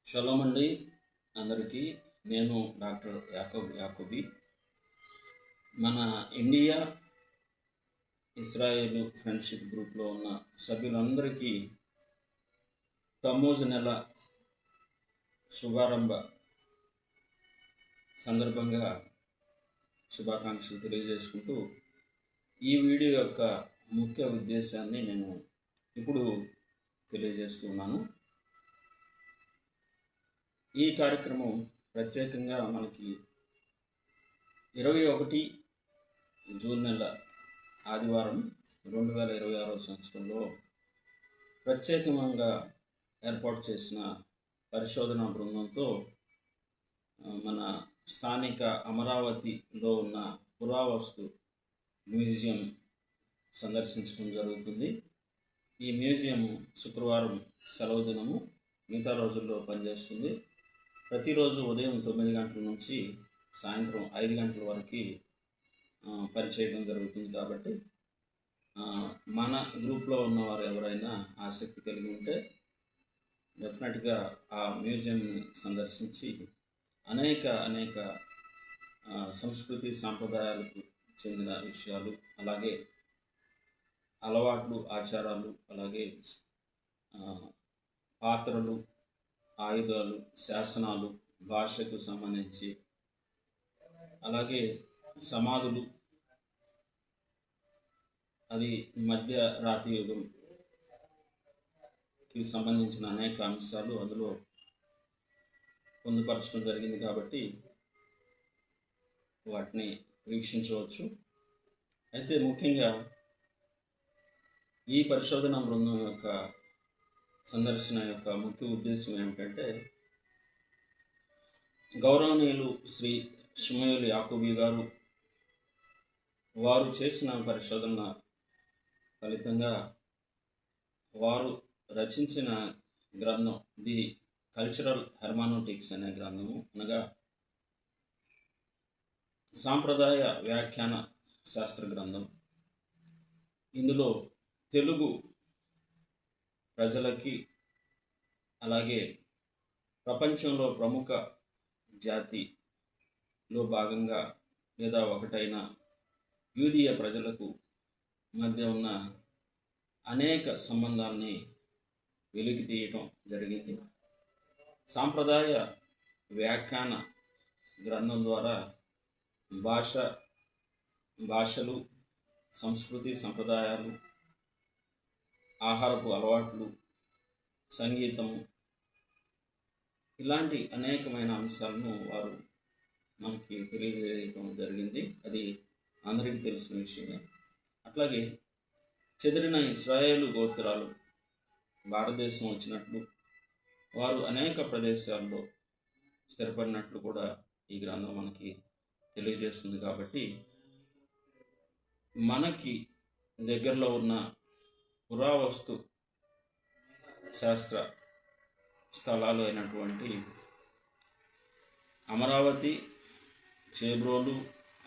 Shalom అండి అందరికీ. నేను డాక్టర్ యాకోబి. మన ఇండియా ఇస్రాయేల్ ఫ్రెండ్షిప్ గ్రూప్లో ఉన్న సభ్యులందరికీ తమ్మూజు నెల శుభారంభ సందర్భంగా శుభాకాంక్షలు తెలియజేసుకుంటూ ఈ వీడియో యొక్క ముఖ్య ఉద్దేశాన్ని నేను ఇప్పుడు తెలియజేస్తున్నాను. ఈ కార్యక్రమం ప్రత్యేకంగా మనకి 21 జూన్ నెల ఆదివారం 2026 సంవత్సరంలో ప్రత్యేకంగా ఏర్పాటు చేసిన పరిశోధనా బృందంతో మన స్థానిక అమరావతిలో ఉన్న పురావస్తు మ్యూజియం సందర్శించడం జరుగుతుంది. ఈ మ్యూజియం శుక్రవారం సెలవు దినము, మిగతా రోజుల్లో పనిచేస్తుంది. ప్రతిరోజు ఉదయం 9 గంటల నుంచి సాయంత్రం 5 గంటల వరకు పనిచేయడం జరుగుతుంది. కాబట్టి మన గ్రూప్లో ఉన్నవారు ఎవరైనా ఆసక్తి కలిగి ఉంటే డెఫినెట్గా ఆ మ్యూజియంని సందర్శించి అనేక సంస్కృతి సాంప్రదాయాలకు చెందిన విషయాలు, అలాగే అలవాట్లు, ఆచారాలు, అలాగే పాత్రలు, ఆయుధాలు, శాసనాలు, భాషకు సంబంధించి, అలాగే సమాధులు, అది మధ్య రాతి యుగంకి సంబంధించిన అనేక అంశాలు అందులో పొందుపరచడం జరిగింది. కాబట్టి వాటిని వీక్షించవచ్చు. అయితే ముఖ్యంగా ఈ పరిశోధన బృందం యొక్క సందర్శన యొక్క ముఖ్య ఉద్దేశం ఏమిటంటే, గౌరవనీయులు శ్రీ షుమయేలు యాకోబి గారు వారు చేసిన పరిశోధన ఫలితంగా వారు రచించిన గ్రంథం ది కల్చరల్ హెర్మానోటిక్స్ అనే గ్రంథము, అనగా సాంప్రదాయ వ్యాఖ్యాన శాస్త్ర గ్రంథం. ఇందులో తెలుగు ప్రజలకి, అలాగే ప్రపంచంలో ప్రముఖ జాతిలో భాగంగా లేదా ఒకటైన యూదియ ప్రజలకు మధ్య ఉన్న అనేక సంబంధాలని వెలికి తీయటం జరిగింది. సాంప్రదాయ వ్యాఖ్యాన గ్రంథం ద్వారా భాషలు, సంస్కృతి సంప్రదాయాలు, ఆహారపు అలవాట్లు, సంగీతము, ఇలాంటి అనేకమైన అంశాలను వారు మనకి తెలియజేయడం జరిగింది. అది అందరికీ తెలిసిన విషయమే. అట్లాగే చెదిరిన ఇశ్రాయేలు గోత్రాలు భారతదేశం వచ్చినట్లు, వారు అనేక ప్రదేశాల్లో స్థిరపడినట్లు కూడా ఈ గ్రంథం మనకి తెలియజేస్తుంది. కాబట్టి మనకి దగ్గరలో ఉన్న పురావస్తు శాస్త్ర స్థలాలు అయినటువంటి అమరావతి, చేబ్రోలు,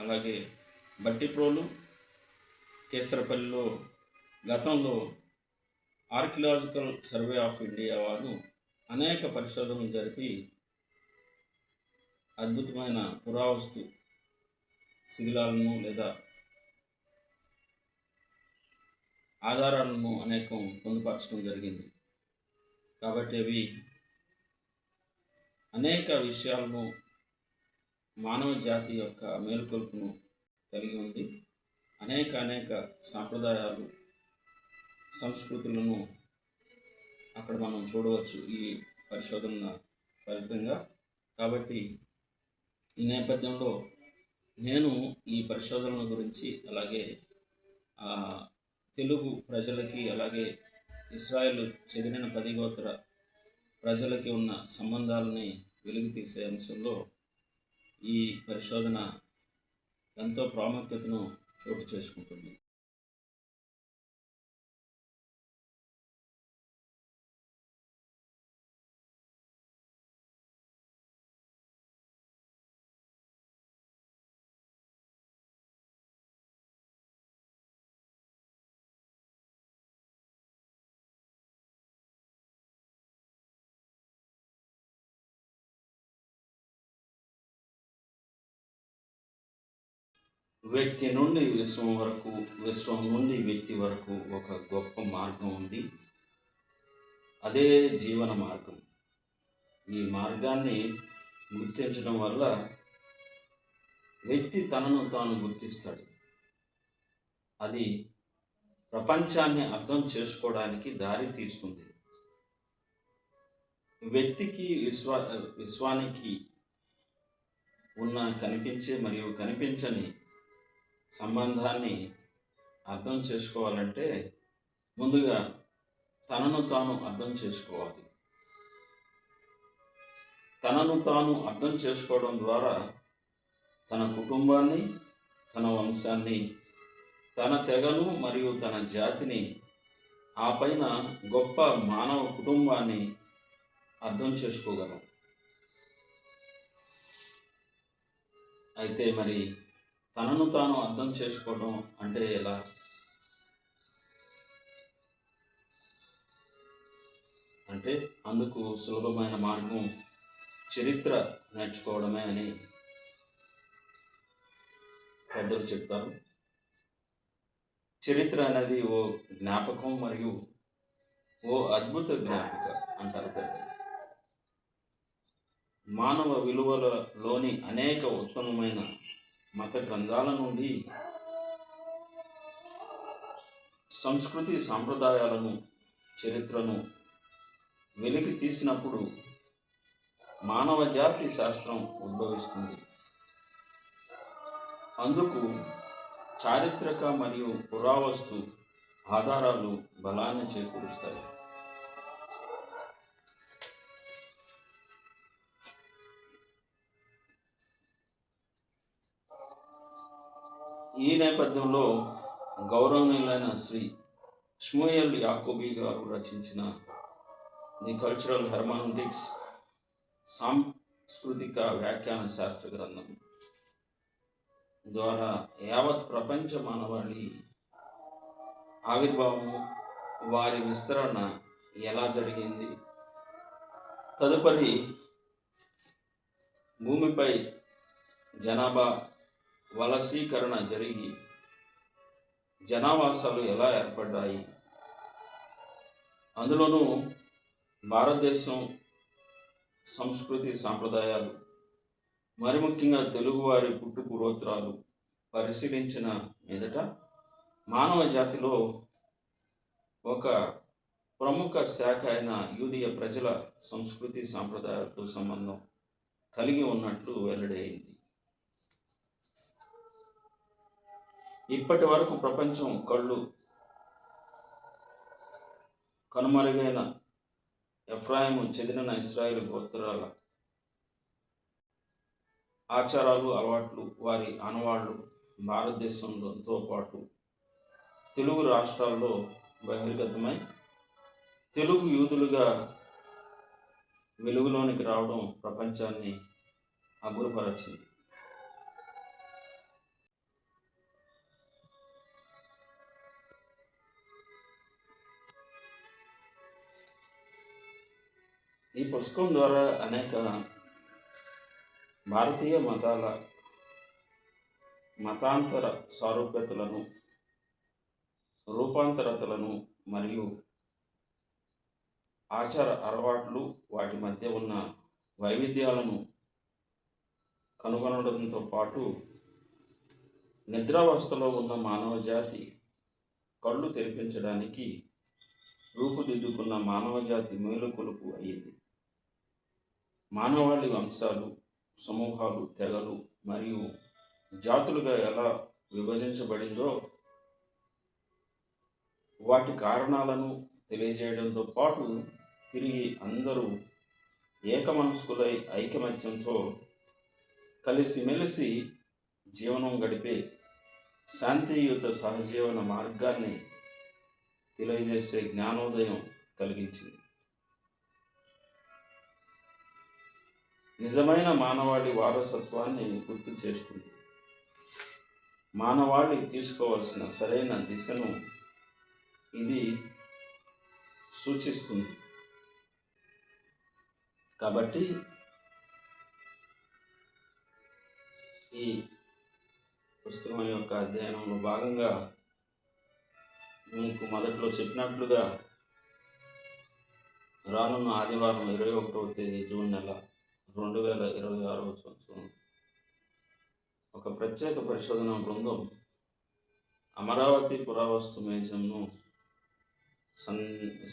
అలాగే బట్టిప్రోలు, కేసరపల్లిలో గతంలో ఆర్కియలాజికల్ సర్వే ఆఫ్ ఇండియా వారు అనేక పరిశోధనలు జరిపి అద్భుతమైన పురావస్తు శిథిలాలను లేదా ఆధారాలను అనేకం పొందుపరచడం జరిగింది. కాబట్టి అవి అనేక విషయాలను, మానవ జాతి యొక్క మేలుకొల్పును కలిగి ఉంది. అనేక సాంప్రదాయాలు, సంస్కృతులను అక్కడ మనం చూడవచ్చు ఈ పరిశోధన ఫలితంగా. కాబట్టి ఈ నేపథ్యంలో నేను ఈ పరిశోధనల గురించి, అలాగే తెలుగు ప్రజలకి, అలాగే ఇశ్రాయేలు చెందిన 10 గోత్ర ప్రజలకి ఉన్న సంబంధాలని వెలుగు తీసే అంశంలో ఈ పరిశోధన ఎంతో ప్రాముఖ్యతను చోటు చేసుకుంటుంది. వ్యక్తి నుండి విశ్వం వరకు, విశ్వం నుండి వ్యక్తి వరకు ఒక గొప్ప మార్గం ఉంది. అదే జీవన మార్గం. ఈ మార్గాన్ని గుర్తించడం వల్ల వ్యక్తి తనను తాను గుర్తిస్తాడు. అది ప్రపంచాన్ని అర్థం చేసుకోవడానికి దారి తీస్తుంది. వ్యక్తికి విశ్వానికి ఉన్న కనిపించే మరియు కనిపించని సంబంధాన్ని అర్థం చేసుకోవాలంటే ముందుగా తనను తాను అర్థం చేసుకోవాలి. తనను తాను అర్థం చేసుకోవడం ద్వారా తన కుటుంబాన్ని, తన వంశాన్ని, తన తెగను మరియు తన జాతిని, ఆ పైన గొప్ప మానవ కుటుంబాన్ని అర్థం చేసుకోగలం. అయితే మరి తనను తాను అర్థం చేసుకోవడం అంటే ఎలా? అంటే అందుకు సులభమైన మార్గం చరిత్ర నేర్చుకోవడమే అని పెద్దలు చెప్తారు. చరిత్ర అనేది ఓ జ్ఞాపకం మరియు ఓ అద్భుత జ్ఞాపిక అంటారు పెద్దలు. మానవ విలువలలోని అనేక ఉత్తమమైన మత గ్రంథాల నుండి సంస్కృతి సాంప్రదాయాలను, చరిత్రను వెలికి తీసినప్పుడు మానవ జాతి శాస్త్రం ఉద్భవిస్తుంది. అందుకు చారిత్రక మరియు పురావస్తు ఆధారాలు బలాన్ని చేకూరుస్తాయి. ఈ నేపథ్యంలో గౌరవనీయులైన శ్రీ షముయేల్ యాకోబీ గారు రచించిన ది కల్చరల్ హెర్మనోటిక్స్ సాంస్కృతిక వ్యాఖ్యాన శాస్త్ర గ్రంథం ద్వారా యావత్ ప్రపంచ మానవాళి ఆవిర్భావం, వారి విస్తరణ ఎలా జరిగింది, తదుపరి భూమిపై జనాభా వలసీకరణ జరిగి జనావాసాలు ఎలా ఏర్పడ్డాయి, అందులోనూ భారతదేశం సంస్కృతి సాంప్రదాయాలు, మరి ముఖ్యంగా తెలుగువారి పుట్టుపూర్వోత్తరాలు పరిశీలించిన మీదట మానవ జాతిలో ఒక ప్రముఖ శాఖ అయిన యూదియ ప్రజల సంస్కృతి సాంప్రదాయాలతో సంబంధం కలిగి ఉన్నట్లు వెల్లడైంది. ఇప్పటి వరకు ప్రపంచం కనుమరుగైన ఎఫ్రాయిము చెందిన ఇశ్రాయేలు గోత్రాల ఆచారాలు, అలవాట్లు, వారి ఆనవాళ్లు భారతదేశంతో పాటు తెలుగు రాష్ట్రాల్లో బహిర్గతమై తెలుగు యూదులుగా వెలుగులోనికి రావడం ప్రపంచాన్ని అగురపరచింది. ఈ పుస్తకం ద్వారా అనేక భారతీయ మతాంతర సారూప్యతలను, రూపాంతరతలను మరియు ఆచార అలవాట్లు, వాటి మధ్య ఉన్న వైవిధ్యాలను కనుగొనడంతో పాటు నిద్రావస్థలో ఉన్న మానవ జాతి కళ్ళు తెరిపించడానికి రూపుదిద్దుకున్న మానవజాతి మేలుకొలుపు అయ్యింది. మానవాళి వంశాలు, సమూహాలు, తెగలు మరియు జాతులుగా ఎలా విభజించబడిందో వాటి కారణాలను తెలియజేయడంతో పాటు తిరిగి అందరూ ఏకమనస్కులై ఐకమత్యంతో కలిసిమెలిసి జీవనం గడిపే శాంతియుత సహజీవన మార్గాన్ని తెలియజేసే జ్ఞానోదయం కలిగించింది. నిజమైన మానవాళి వారసత్వాన్ని గుర్తు చేస్తుంది. మానవాళి తీసుకోవాల్సిన సరైన దిశను ఇది సూచిస్తుంది. కాబట్టి ఈ పుస్తకం యొక్క అధ్యయనంలో భాగంగా మీకు మొదట్లో చెప్పినట్లుగా రానున్న ఆదివారం 21వ తేదీ జూన్ నెల 2026 సంవత్సరం ఒక ప్రత్యేక పరిశోధన బృందం అమరావతి పురావస్తు మ్యూజియంను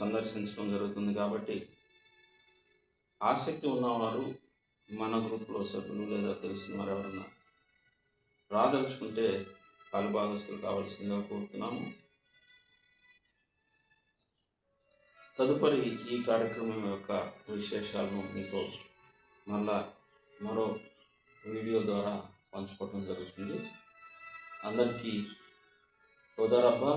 సందర్శించడం జరుగుతుంది. కాబట్టి ఆసక్తి ఉన్నవారు మన గ్రూప్లో సభ్యులు లేదా తెలిసిన వారు ఎవరన్నా రాదలుచుకుంటే పాలుభాగస్తులు కావాల్సిందిగా కోరుతున్నాము. తదుపరి ఈ కార్యక్రమం యొక్క విశేషాలను మీకు మరో వీడియో ద్వారా పంచుకోవడం జరుగుతుంది. అందరికీ హుదా రబ్బా.